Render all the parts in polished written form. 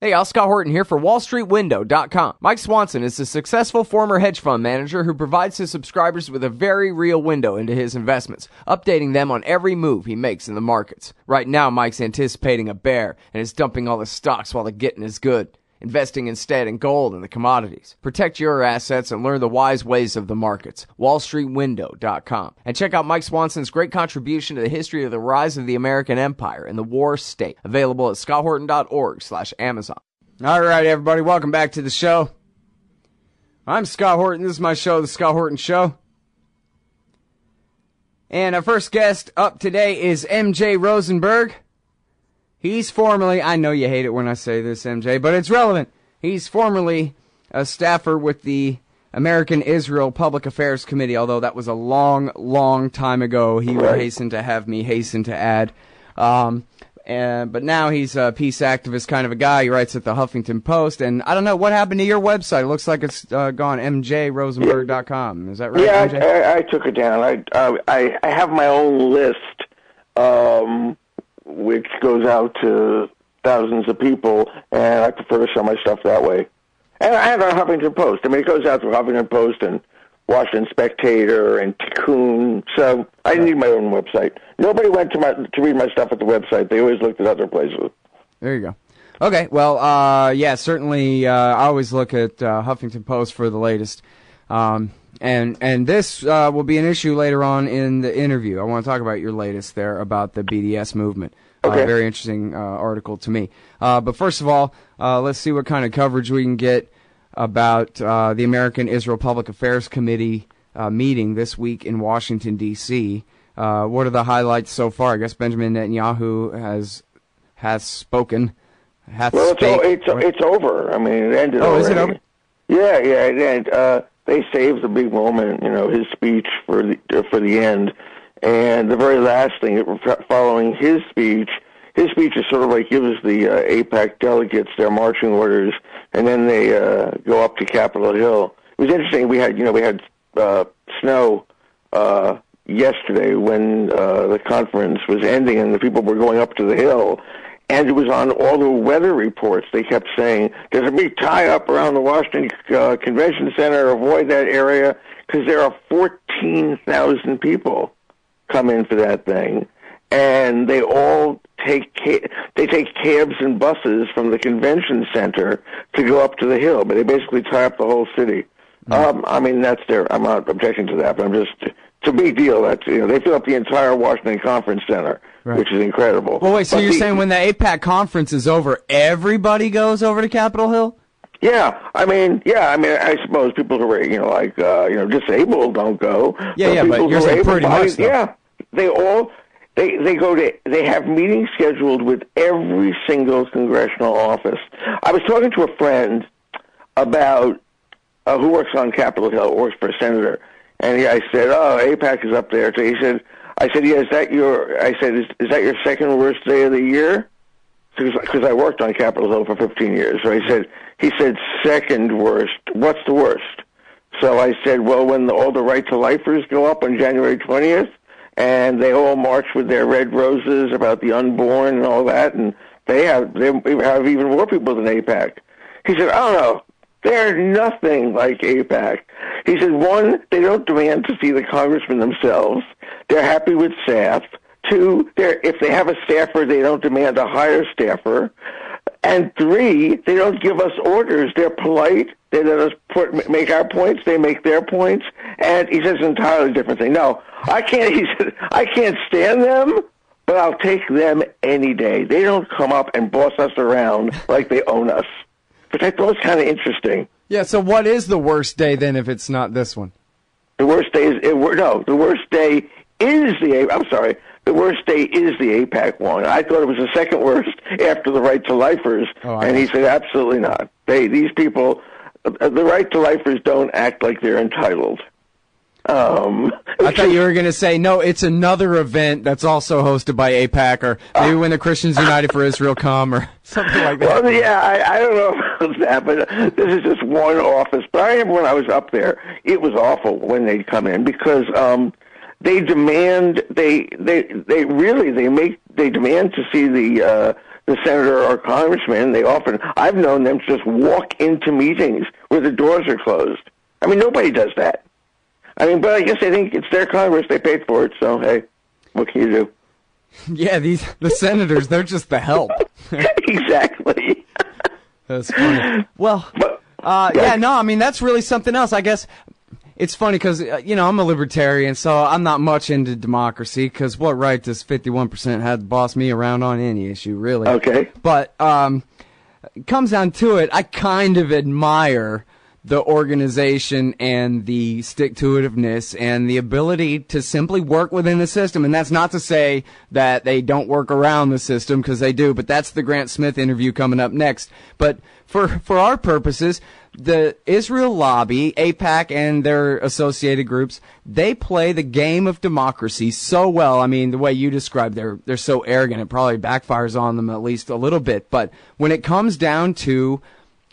Hey, y'all, Scott Horton here for WallStreetWindow.com. Mike Swanson is a successful former hedge fund manager who provides his subscribers with a very real window into his investments, updating them on every move he makes in the markets. Right now, Mike's anticipating a bear and is dumping all the stocks while the getting is good, investing instead in gold and the commodities. Protect your assets and learn the wise ways of the markets. WallStreetWindow.com. And check out Mike Swanson's great contribution to the history of the rise of the American empire and the war state. Available at scotthorton.org/Amazon. All right, everybody, welcome back to the show. I'm Scott Horton. This is my show, The Scott Horton Show. And our first guest up today is MJ Rosenberg. He's formerly, I know you hate it when I say this, MJ, but it's relevant. He's formerly a staffer with the American Israel Public Affairs Committee, although that was a long, long time ago. He would hasten to have me hasten to add. But now he's a peace activist kind of a guy. He writes at the Huffington Post. And I don't know, what happened to your website? It looks like it's gone, mjrosenberg.com. Is that right, yeah, MJ? I took it down. I have my own list, which goes out to thousands of people, and I prefer to sell my stuff that way. And I have a Huffington Post. I mean, it goes out to Huffington Post and Washington Spectator and Tikkun, so I need my own website. Nobody went to read my stuff at the website. They always looked at other places. There you go. Okay, well, yeah, certainly I always look at Huffington Post for the latest. And this will be an issue later on in the interview. I want to talk about your latest there about the BDS movement. Okay. Very interesting article to me. But first of all, let's see what kind of coverage we can get about the American Israel Public Affairs Committee meeting this week in Washington, D.C. What are the highlights so far? I guess Benjamin Netanyahu has spoken. Well, it's over. I mean, it ended already. Is it over? Yeah, it ended. They saved the big moment, his speech for the end. And the very last thing, following his speech is sort of like gives the AIPAC delegates their marching orders, and then they go up to Capitol Hill. It was interesting. We had snow yesterday when the conference was ending, and the people were going up to the Hill. And it was on all the weather reports. They kept saying, there's a big tie-up around the Washington Convention Center. Avoid that area, because there are 14,000 people come in for that thing. And they all take cabs and buses from the convention center to go up to the Hill. But they basically tie up the whole city. I mean, that's I'm not objecting to that, but it's a big deal. That's, they fill up the entire Washington Conference Center. Right. Which is incredible. Well, wait, so you're saying when the AIPAC conference is over, everybody goes over to Capitol Hill? Yeah, I mean, I suppose people who are, disabled don't go. Yeah, but you're saying pretty much, though. Yeah, they have meetings scheduled with every single congressional office. I was talking to a friend about who works on Capitol Hill, works for a senator, and I said, AIPAC is up there. So I said, yeah, is that your second worst day of the year? Because I worked on Capitol Hill for 15 years. So he said, second worst. What's the worst? So I said, well, when all the right to lifers go up on January 20th, and they all march with their red roses about the unborn and all that, and they have even more people than AIPAC. He said, I don't know. They're nothing like AIPAC. He said, one, they don't demand to see the congressmen themselves. They're happy with staff. Two, if they have a staffer, they don't demand a higher staffer. And three, they don't give us orders. They're polite. They let us make our points. They make their points. And he says an entirely different thing. No, I can't. He said, I can't stand them, but I'll take them any day. They don't come up and boss us around like they own us. But I thought it was kind of interesting. Yeah, so what is the worst day then if it's not this one? The worst day is the worst day is the worst day is the AIPAC one. I thought it was the second worst after the right to lifers, and he said absolutely not. These people, the right to lifers don't act like they're entitled. I thought you were going to say, no, it's another event that's also hosted by AIPAC, or maybe when the Christians United for Israel come, or something like that. Well, yeah, I don't know about that, but this is just one office. But I remember when I was up there, it was awful when they'd come in, because they demand to see the the senator or congressman, I've known them to just walk into meetings where the doors are closed. I mean, nobody does that. I mean, but I guess they think it's their Congress, they paid for it, so hey, what can you do? Yeah, the senators, they're just the help. Exactly. That's funny. Well, I mean, that's really something else. I guess it's funny because, I'm a libertarian, so I'm not much into democracy because what right does 51% have to boss me around on any issue, really? Okay. But it comes down to it, I kind of admire the organization and the stick-to-itiveness and the ability to simply work within the system. And that's not to say that they don't work around the system, because they do, but that's the Grant Smith interview coming up next. But for our purposes, the Israel lobby, AIPAC, and their associated groups, they play the game of democracy so well. I mean, the way you described, they're so arrogant, it probably backfires on them at least a little bit. But when it comes down to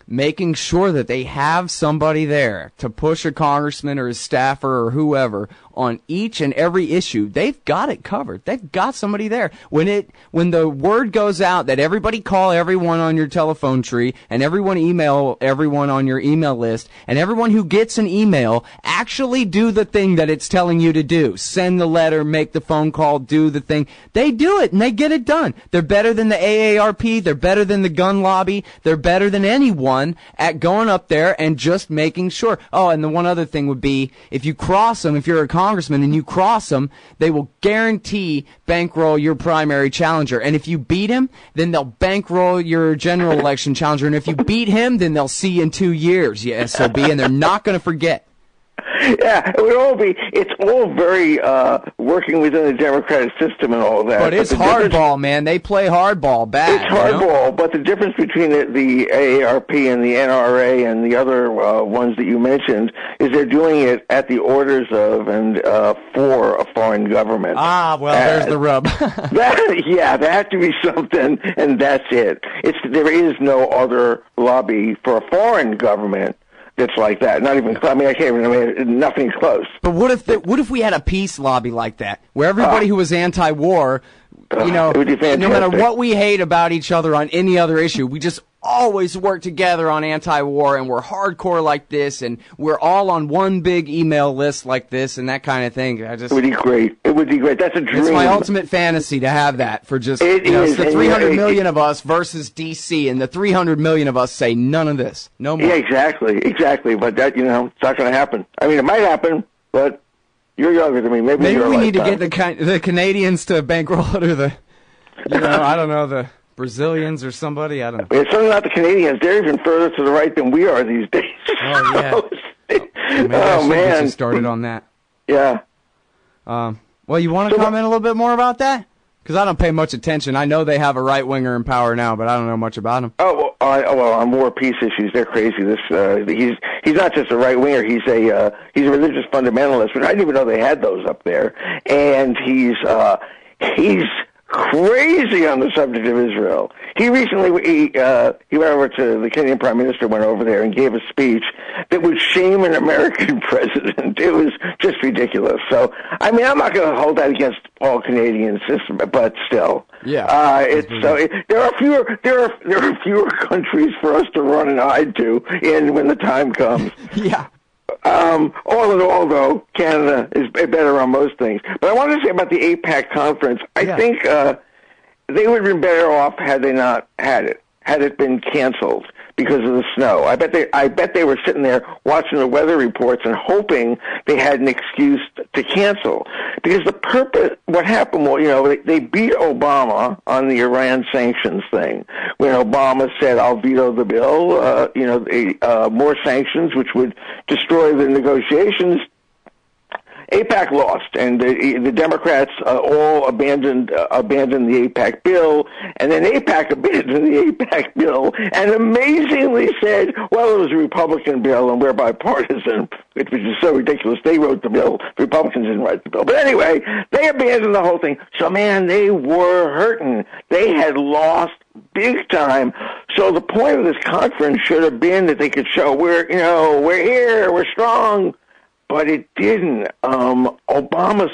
making sure that they have somebody there to push a congressman or his staffer or whoever on each and every issue, they've got it covered. They've got somebody there. When the word goes out that everybody call everyone on your telephone tree and everyone email everyone on your email list, and everyone who gets an email actually do the thing that it's telling you to do. Send the letter, make the phone call, do the thing. They do it and they get it done. They're better than the AARP. They're better than the gun lobby. They're better than anyone at going up there and just making sure. Oh, and the one other thing would be, if you cross them, if you're a congressman and you cross them, they will guarantee bankroll your primary challenger. And if you beat him, then they'll bankroll your general election challenger. And if you beat him, then they'll see you in 2 years, you SOB, and they're not going to forget. Yeah, it's all very working within the democratic system and all that. But it's hardball, man. They play hardball bad. It's hardball, but the difference between the AARP and the NRA and the other ones that you mentioned is they're doing it at the orders of and for a foreign government. Ah, well, there's the rub. There has to be something, and that's it. There is no other lobby for a foreign government that's like that. Not even, I mean, I can't even, I mean, nothing close. But what if we had a peace lobby like that, where everybody who was anti-war, no matter what we hate about each other on any other issue, we just always work together on anti-war, and we're hardcore like this, and we're all on one big email list like this, and that kind of thing. It would be great. It would be great. That's a dream. It's my ultimate fantasy to have that for just, it's the 300 million of us versus DC, and the 300 million of us say none of this. No more. Yeah, exactly. But that, it's not going to happen. I mean, it might happen, but you're younger than me. Maybe we need to get the Canadians to bankroll it, or the, I don't know, the Brazilians or somebody, I don't know. It's certainly not the Canadians. They're even further to the right than we are these days. Oh, yeah. Maybe I should get you started on that. Yeah. Well, you want to comment a little bit more about that? Because I don't pay much attention. I know they have a right-winger in power now, but I don't know much about him. Oh, well, on war peace issues, they're crazy. He's not just a right-winger. He's a religious fundamentalist, but I didn't even know they had those up there. And he's crazy on the subject of Israel. He recently he went over to the Kenyan Prime Minister, went over there and gave a speech that would shame an American president. It was just ridiculous. So, I mean, I'm not going to hold that against all Canadians, but still, yeah. There are fewer countries for us to run and hide to when the time comes. Yeah. All in all, though, Canada is better on most things. But I wanted to say about the AIPAC conference, I think they would have been better off had they not had it been canceled because of the snow. I bet they were sitting there watching the weather reports and hoping they had an excuse to cancel. Because what happened was, they beat Obama on the Iran sanctions thing. When Obama said, I'll veto the bill, more sanctions, which would destroy the negotiations, AIPAC lost, and the Democrats all abandoned the AIPAC bill, and then AIPAC abandoned the AIPAC bill, and amazingly said, well, it was a Republican bill, and we're bipartisan, which is so ridiculous. They wrote the bill. The Republicans didn't write the bill. But anyway, they abandoned the whole thing. So, man, they were hurting. They had lost big time. So the point of this conference should have been that they could show, we're here, we're strong. But it didn't. Obama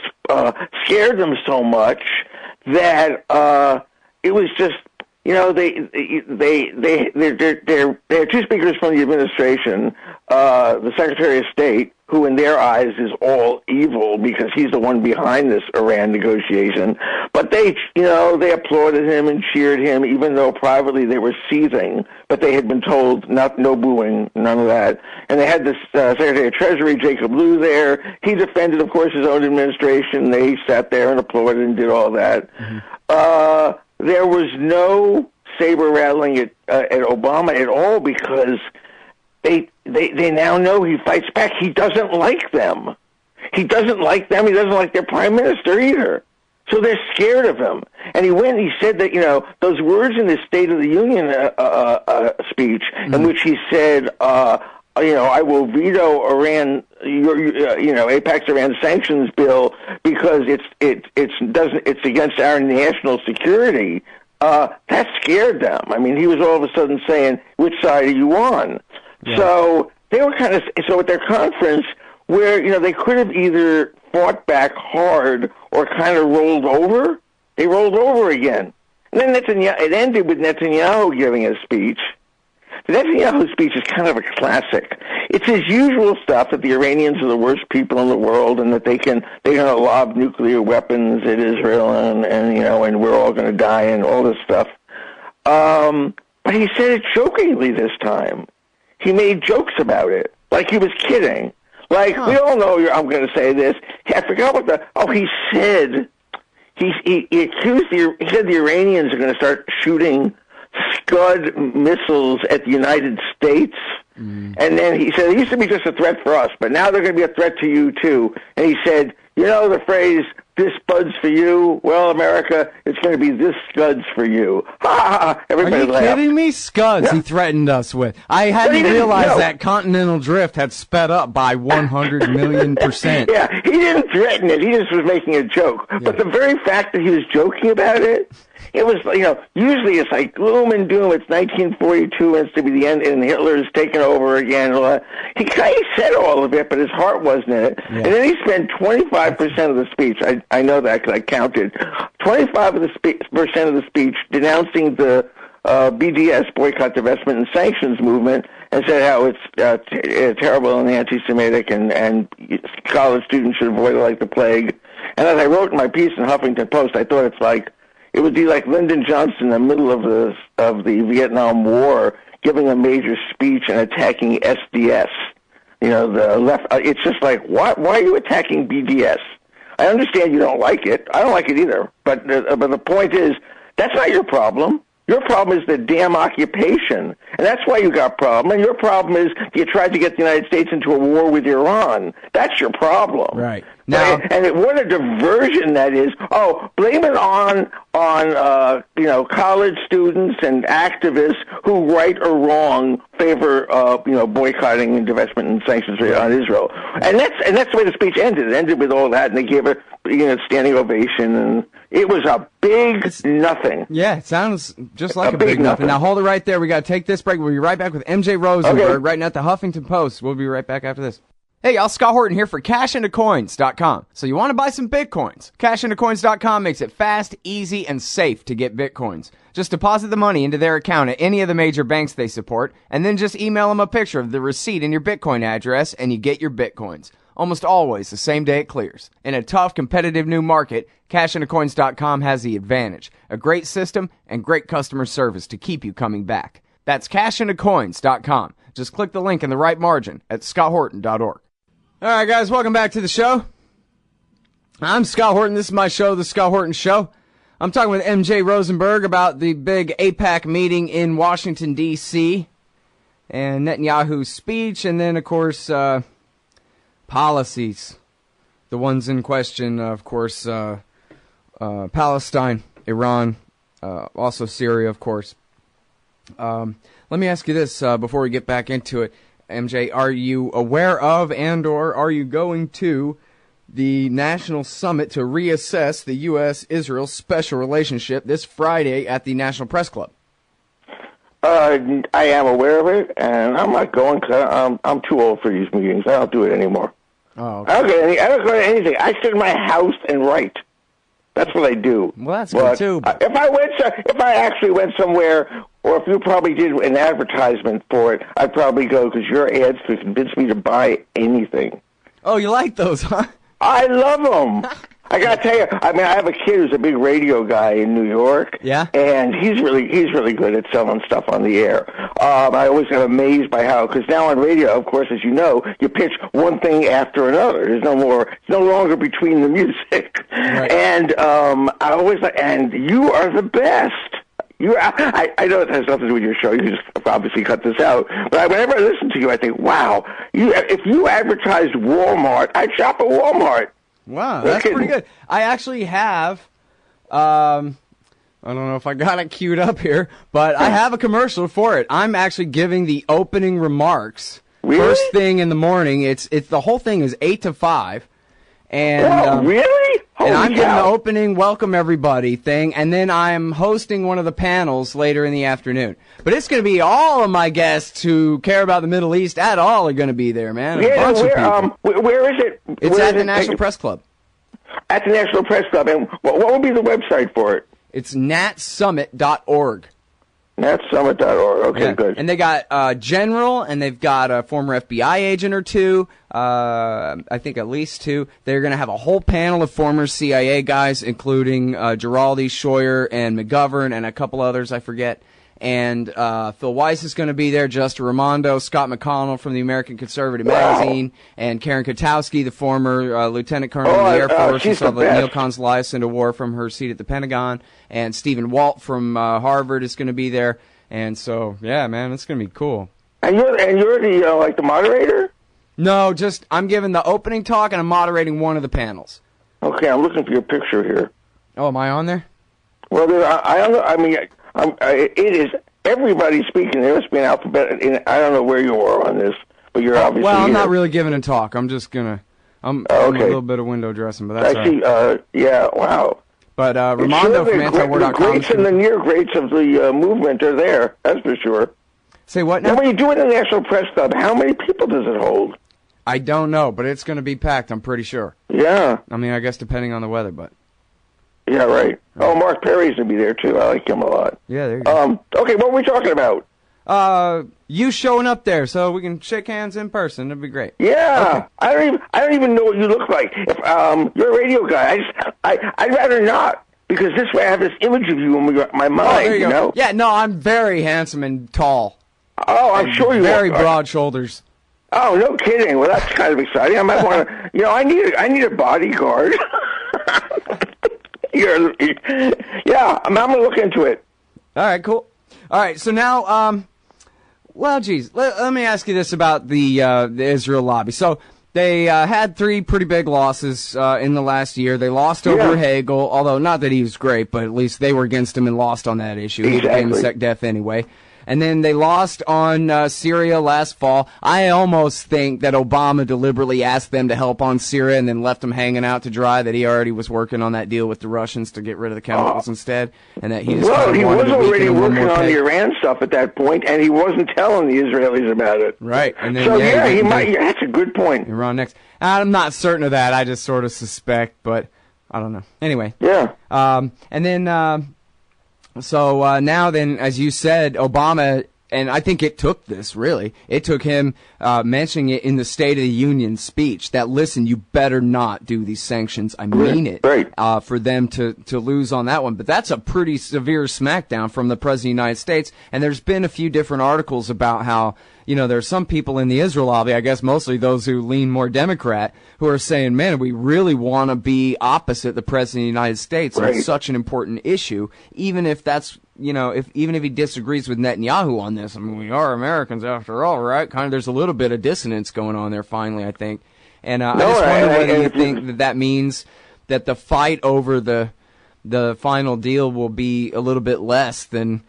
scared them so much that it was just are two speakers from the administration, the Secretary of State, who in their eyes is all evil because he's the one behind this Iran negotiation. But they applauded him and cheered him, even though privately they were seething. But they had been told no booing, none of that. And they had this Secretary of Treasury, Jacob Lew, there. He defended, of course, his own administration. They sat there and applauded and did all that. Mm-hmm. There was no saber rattling at Obama at all because they now know he fights back. He doesn't like them. He doesn't like them. He doesn't like their prime minister either. So they're scared of him. And he said that, those words in the State of the Union speech in which he said, I will veto Iran, AIPAC's Iran sanctions bill because it's against our national security. That scared them. I mean, he was all of a sudden saying, which side are you on? Yeah. So they were so at their conference where, they could have either fought back hard or kind of rolled over, they rolled over again. And then it ended with Netanyahu giving a speech. The Netanyahu speech is kind of a classic. It's his usual stuff that the Iranians are the worst people in the world and that they're going to lob nuclear weapons at Israel and we're all going to die and all this stuff. But he said it jokingly this time. He made jokes about it, like he was kidding. Like, we all know I'm going to say this. I forgot he said, he said the Iranians are going to start shooting Scud missiles at the United States. And then he said, it used to be just a threat for us, but now they're going to be a threat to you, too. And he said, the phrase, this Spuds for you? Well, America, it's going to be this Scuds for you. Ha ha ha. Everybody laughed. Are you kidding me? Scuds he threatened us with. I hadn't realized that continental drift had sped up by 100 million%. Yeah, he didn't threaten it. He just was making a joke. Yeah. But the very fact that he was joking about it, it was, usually it's like gloom and doom. It's 1942, and it's to be the end, and Hitler's taken over again. He kind of said all of it, but his heart wasn't in it. Yeah. And then he spent 25% of the speech. I know that because I counted. 25% of the speech denouncing the BDS, boycott, divestment, and sanctions movement, and said how it's terrible and anti-Semitic, and college students should avoid it like the plague. And as I wrote in my piece in Huffington Post, I thought it would be like Lyndon Johnson in the middle of the Vietnam War giving a major speech and attacking SDS. The left. It's just like, why are you attacking BDS? I understand you don't like it. I don't like it either. But the point is, that's not your problem. Your problem is the damn occupation. And that's why you got a problem. And your problem is you tried to get the United States into a war with Iran. That's your problem. Right. Now, and what a diversion that is. Oh, blame it on college students and activists who, right or wrong, favor boycotting and divestment and sanctions on Israel. And that's the way the speech ended. It ended with all that, and they gave it standing ovation, and it was a big nothing. Yeah, it sounds just like a big nothing. Now hold it right there. We got to take this break. We'll be right back with MJ Rosenberg right now at the Huffington Post. We'll be right back after this. Hey y'all, Scott Horton here for cashintocoins.com. So you want to buy some Bitcoins? Cashintocoins.com makes it fast, easy, and safe to get Bitcoins. Just deposit the money into their account at any of the major banks they support, and then just email them a picture of the receipt and your Bitcoin address, and you get your Bitcoins. Almost always the same day it clears. In a tough, competitive new market, cashintocoins.com has the advantage. A great system and great customer service to keep you coming back. That's cashintocoins.com. Just click the link in the right margin at scotthorton.org. All right, guys, welcome back to the show. I'm Scott Horton. This is my show, The Scott Horton Show. I'm talking with MJ Rosenberg about the big AIPAC meeting in Washington, D.C., and Netanyahu's speech, and then, of course, policies. The ones in question, of course, Palestine, Iran, also Syria, of course. Let me ask you this before we get back into it. MJ, are you aware of and or are you going to the National Summit to reassess the U.S.-Israel special relationship this Friday at the National Press Club? I am aware of it, and I'm not going because I'm too old for these meetings. I don't do it anymore. Oh, okay. I don't go to anything. I sit in my house and write. That's what I do. Well, that's good too. If I actually went somewhere, or if you probably did an advertisement for it, I'd probably go because your ads could convince me to buy anything. Oh, you like those, huh? I love them. I gotta tell you, I mean, I have a kid who's a big radio guy in New York. Yeah. And he's really good at selling stuff on the air. I always get amazed by how, because now on radio, of course, as you know, you pitch one thing after another. It's no longer between the music. Right. And I always like, and you are the best. I know it has nothing to do with your show. You just obviously cut this out. But whenever I listen to you, I think, wow, if you advertised Walmart, I'd shop at Walmart. Wow, that's pretty good. I actually have, I don't know if I got it queued up here, but I have a commercial for it. I'm actually giving the opening remarks. Really? First thing in the morning. It's the whole thing is 8 to 5. And, whoa, really? And I'm giving the opening welcome everybody thing, and then I'm hosting one of the panels later in the afternoon. But it's going to be all of my guests who care about the Middle East at all are going to be there, man. Where is it? It's at the National Press Club. At the National Press Club. And what would be the website for it? It's natsummit.org. natsummit.org. Okay, yeah. good. And they got general, and they've got a former FBI agent or two. I think at least two. They're going to have a whole panel of former CIA guys, including Giraldi, Scheuer, and McGovern, and a couple others I forget. And Phil Weiss is going to be there, Justin Raimondo, Scott McConnell from the American Conservative Magazine, and Karen Kotowski, the former lieutenant colonel in the Air Force, who saw the neocons lie into war from her seat at the Pentagon. And Stephen Walt from Harvard is going to be there. And so, yeah, man, it's going to be cool. And you're the the moderator? No, just I'm giving the opening talk and I'm moderating one of the panels. Okay, I'm looking for your picture here. Oh, am I on there? Well, it is everybody speaking. There must be an alphabet. I don't know where you are on this, but you're obviously. Well, I'm here. not really giving a talk. I'm just gonna. I'm a little bit of window dressing, but that's. I see. Yeah. Wow. But Raimondo from antiwar.com. The greats and the near greats of the movement are there. That's for sure. Say what now? Now, when you do it in the National Press Club, how many people does it hold? I don't know, but it's going to be packed. I'm pretty sure. Yeah. I mean, I guess depending on the weather, but. Yeah, right. Oh, Mark Perry's going to be there, too. I like him a lot. Yeah, there you go. Okay, what are we talking about? You showing up there so we can shake hands in person. That'd be great. Yeah. Okay. I don't even know what you look like. If you're a radio guy, I'd rather not, because this way I have this image of you in my mind, there you go. know? Yeah, no, I'm very handsome and tall. Oh, I'm sure you are. Very broad shoulders. Oh, no kidding. Well, that's kind of exciting. I might want to, I need a bodyguard. Yeah, I'm going to look into it. All right, cool. All right, so now, well, geez, let me ask you this about the Israel lobby. So they had 3 pretty big losses in the last year. They lost over Hagel, although not that he was great, but at least they were against him and lost on that issue. He became sec def anyway. And then they lost on Syria last fall. I almost think that Obama deliberately asked them to help on Syria and then left them hanging out to dry, that he already was working on that deal with the Russians to get rid of the chemicals instead, and that he just he was already working on the Iran stuff at that point, and he wasn't telling the Israelis about it. Right. And then, so, he might. That's a good point. Iran next. I'm not certain of that. I just sort of suspect, but I don't know. Anyway. Yeah. And then... So now then, as you said, Obama, and I think it took this, really, it took him mentioning it in the State of the Union speech, that, listen, you better not do these sanctions. I mean it. Right. For them to lose on that one. But that's a pretty severe smackdown from the President of the United States. And there's been a few different articles about how, there's some people in the Israel lobby, I guess mostly those who lean more Democrat, who are saying, man, we really want to be opposite the President of the United States on such an important issue, even if that's, even if he disagrees with Netanyahu on this. I mean, we are Americans after all, right? Kind of, there's a little bit of dissonance going on there finally, I think. And I just wonder whether you think that means that the fight over the final deal will be a little bit less than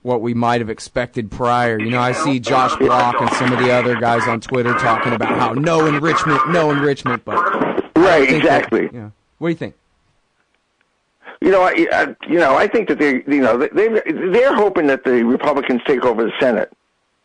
what we might have expected prior. I see Josh Block and some of the other guys on Twitter talking about how no enrichment, but right, exactly. What do you think? I think that they're hoping that the Republicans take over the Senate.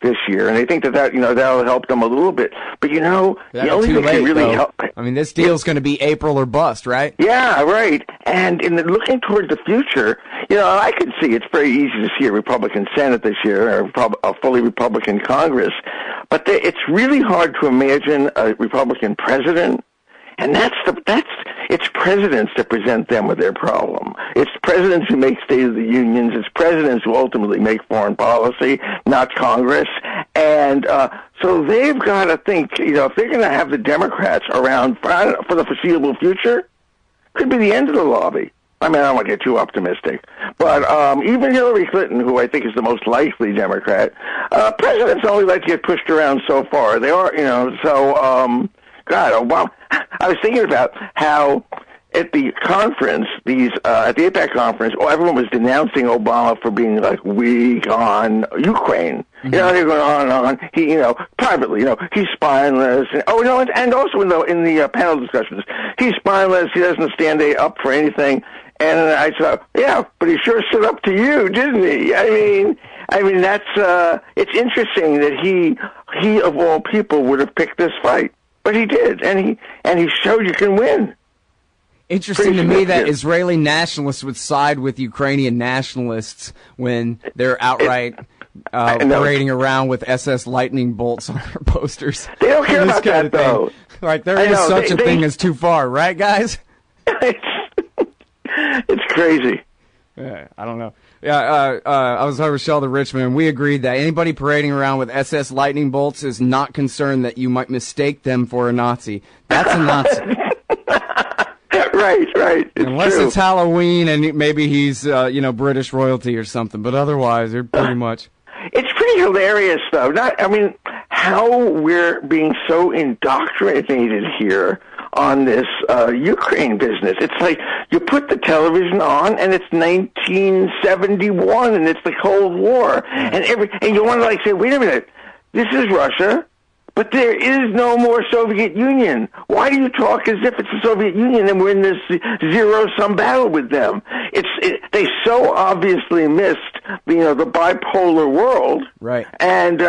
this year, and they think that that'll help them a little bit. But the only thing that really help. I mean, this deal's going to be April or bust, right? Yeah, right. And looking toward the future, I could see it's very easy to see a Republican Senate this year, or a fully Republican Congress, but it's really hard to imagine a Republican president. And it's presidents that present them with their problem. It's presidents who make State of the Unions. It's presidents who ultimately make foreign policy, not Congress. And so they've got to think, if they're going to have the Democrats around for the foreseeable future, could be the end of the lobby. I mean, I don't want to get too optimistic. But even Hillary Clinton, who I think is the most likely Democrat, presidents only like to get pushed around so far. They are, God, Obama. I was thinking about how at the conference, at the AIPAC conference, everyone was denouncing Obama for being weak on Ukraine. Mm-hmm. They're going on and on. He, privately, he's spineless. And also in the panel discussions, he's spineless. He doesn't stand up for anything. And I thought, yeah, but he sure stood up to you, didn't he? I mean, that's it's interesting that he of all people would have picked this fight. But he did, and he showed you can win. Interesting to me that Israeli nationalists would side with Ukrainian nationalists when they're outright parading around with SS lightning bolts on their posters. They don't care about that, though. Right, there is such a thing as too far, right, guys? It's crazy. Yeah, I don't know. Yeah, I was talking with Sheldon Richmond. We agreed that anybody parading around with SS lightning bolts is not concerned that you might mistake them for a Nazi. That's a Nazi. Right. Unless it's Halloween and maybe he's, British royalty or something. But otherwise, they're pretty much. It's pretty hilarious, though. How we're being so indoctrinated here on this Ukraine business. It's like you put the television on and it's 1971 and it's the Cold War and you want to say, wait a minute, this is Russia, but there is no more Soviet Union. Why do you talk as if it's the Soviet Union and we're in this zero-sum battle with them? They so obviously missed the bipolar world, right? And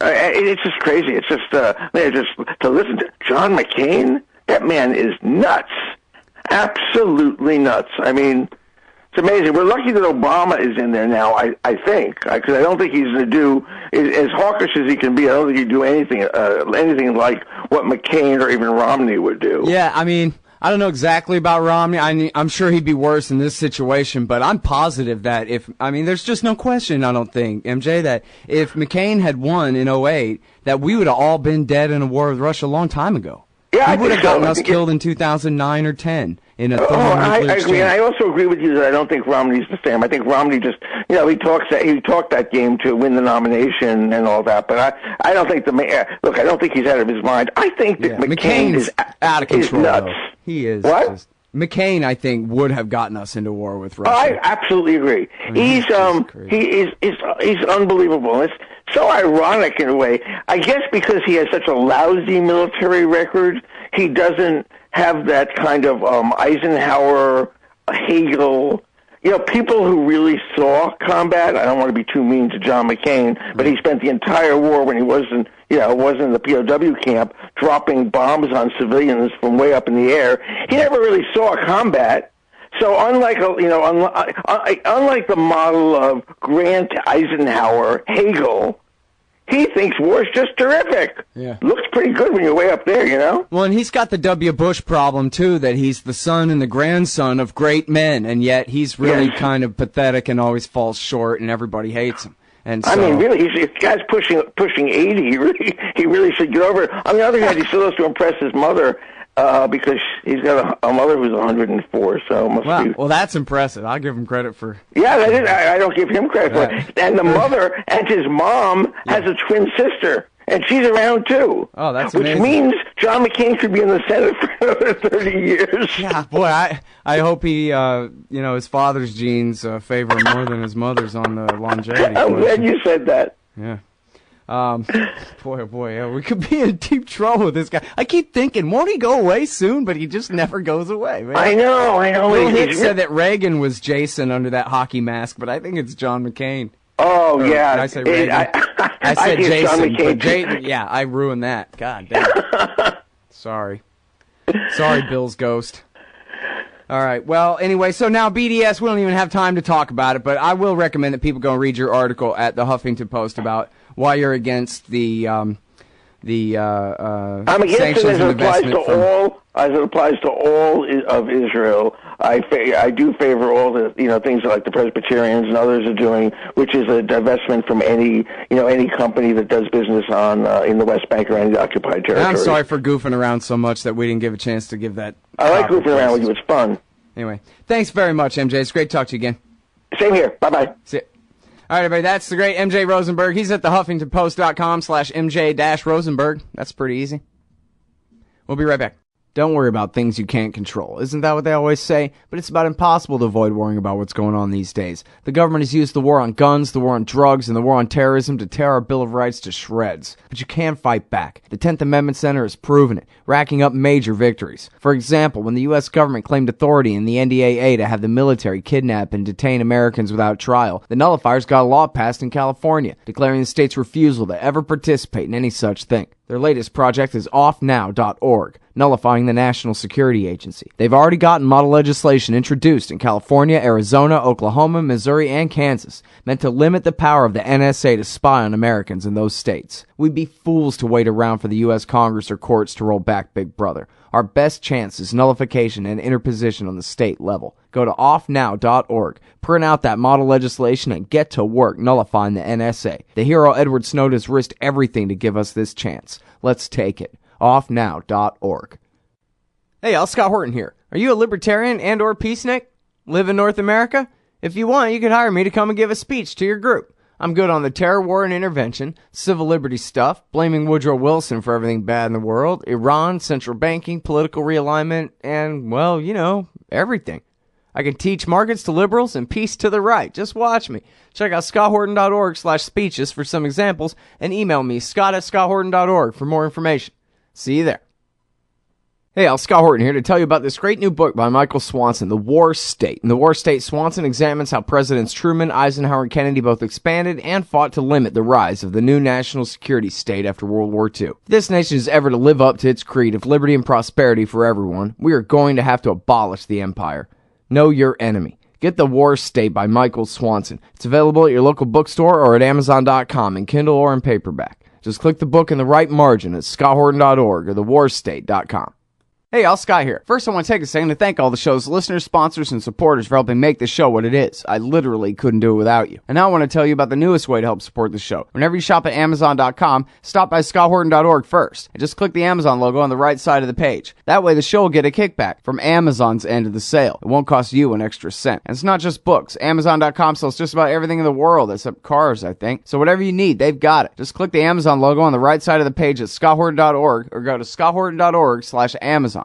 it's just crazy. It's just to listen to John McCain. That man is nuts, absolutely nuts. I mean, it's amazing. We're lucky that Obama is in there now. I think because I don't think he's going to do as hawkish as he can be. I don't think he'd do anything like what McCain or even Romney would do. Yeah, I mean, I don't know exactly about Romney. I'm sure he'd be worse in this situation, but I'm positive that there's just no question, I don't think, MJ, that if McCain had won in 2008, that we would have all been dead in a war with Russia a long time ago. Yeah, he would have gotten us killed in 2009 or 10 in a I agree. And I also agree with you that I don't think Romney's the same. I think Romney just, he talked that game to win the nomination and all that. But I don't think I don't think he's out of his mind. I think that McCain is out of control. Nuts. Though. He is. What? McCain, I think, would have gotten us into war with Russia. I absolutely agree. He's unbelievable. It's so ironic in a way. I guess because he has such a lousy military record, he doesn't have that kind of Eisenhower, Hagel. People who really saw combat. I don't want to be too mean to John McCain, but he spent the entire war when he wasn't in the POW camp, dropping bombs on civilians from way up in the air. He never really saw combat. So unlike the model of Grant, Eisenhower, Hagel, he thinks war's just terrific. Yeah. Looks pretty good when you're way up there, Well, and he's got the W. Bush problem, too, that he's the son and the grandson of great men, and yet he's really kind of pathetic and always falls short, and everybody hates him. And so, really, the guy's pushing 80. He really should get over it. On the other hand, he still has to impress his mother because he's got a mother who's 104. So well, that's impressive. I'll give him credit for. Yeah, that is. I don't give him credit for it. And the mother and his mom has a twin sister. And she's around, too. Oh, that's amazing. Which means John McCain could be in the Senate for another 30 years. Yeah, boy, I hope he, his father's genes favor him more than his mother's on the longevity. I'm glad you said that. Yeah. Boy, we could be in deep trouble with this guy. I keep thinking, won't he go away soon? But he just never goes away, man. I know. Bill Hicks said that Reagan was Jason under that hockey mask, but I think it's John McCain. Oh, yeah. Did I say Reagan? I said Jason, but Jason, yeah, I ruined that. God damn. Sorry, Bill's ghost. All right. Well, anyway, so now BDS, we don't even have time to talk about it, but I will recommend that people go and read your article at the Huffington Post about why you're against the I'm against sanctions it and investment as it applies to all of Israel. I do favor all the things like the Presbyterians and others are doing, which is a divestment from any company that does business on in the West Bank or any occupied territory. I'm sorry for goofing around so much that we didn't give a chance to give that. I like goofing around with you. It's fun. Anyway, thanks very much, MJ. It's great to talk to you again. Same here. Bye-bye. See ya. All right, everybody, that's the great MJ Rosenberg. He's at thehuffingtonpost.com/MJ-Rosenberg. That's pretty easy. We'll be right back. Don't worry about things you can't control. Isn't that what they always say? But it's about impossible to avoid worrying about what's going on these days. The government has used the war on guns, the war on drugs, and the war on terrorism to tear our Bill of Rights to shreds. But you can fight back. The 10th Amendment Center has proven it, racking up major victories. For example, when the U.S. government claimed authority in the NDAA to have the military kidnap and detain Americans without trial, the nullifiers got a law passed in California, declaring the state's refusal to ever participate in any such thing. Their latest project is offnow.org, nullifying the National Security Agency. They've already gotten model legislation introduced in California, Arizona, Oklahoma, Missouri, and Kansas, meant to limit the power of the NSA to spy on Americans in those states. We'd be fools to wait around for the U.S. Congress or courts to roll back Big Brother. Our best chance is nullification and interposition on the state level. Go to offnow.org, print out that model legislation, and get to work nullifying the NSA. The hero Edward Snowden has risked everything to give us this chance. Let's take it. Offnow.org. Hey, y'all, Scott Horton here. Are you a libertarian and or peacenik? Live in North America? If you want, you could hire me to come and give a speech to your group. I'm good on the terror war and intervention, civil liberties stuff, blaming Woodrow Wilson for everything bad in the world, Iran, central banking, political realignment, and, well, everything. I can teach markets to liberals and peace to the right. Just watch me. Check out scotthorton.org/speeches for some examples and email me, scott@scotthorton.org for more information. See you there. Hey, Scott Horton here to tell you about this great new book by Michael Swanson, The War State. In The War State, Swanson examines how Presidents Truman, Eisenhower, and Kennedy both expanded and fought to limit the rise of the new national security state after World War II. If this nation is ever to live up to its creed of liberty and prosperity for everyone, we are going to have to abolish the empire. Know your enemy. Get The War State by Michael Swanson. It's available at your local bookstore or at Amazon.com in Kindle or in paperback. Just click the book in the right margin at scotthorton.org or thewarstate.com. Hey, y'all, Scott here. First, I want to take a second to thank all the show's listeners, sponsors, and supporters for helping make this show what it is. I literally couldn't do it without you. And now I want to tell you about the newest way to help support the show. Whenever you shop at Amazon.com, stop by scotthorton.org first, and just click the Amazon logo on the right side of the page. That way, the show will get a kickback from Amazon's end of the sale. It won't cost you an extra cent. And it's not just books. Amazon.com sells just about everything in the world, except cars, I think. So whatever you need, they've got it. Just click the Amazon logo on the right side of the page at scotthorton.org, or go to scotthorton.org/Amazon.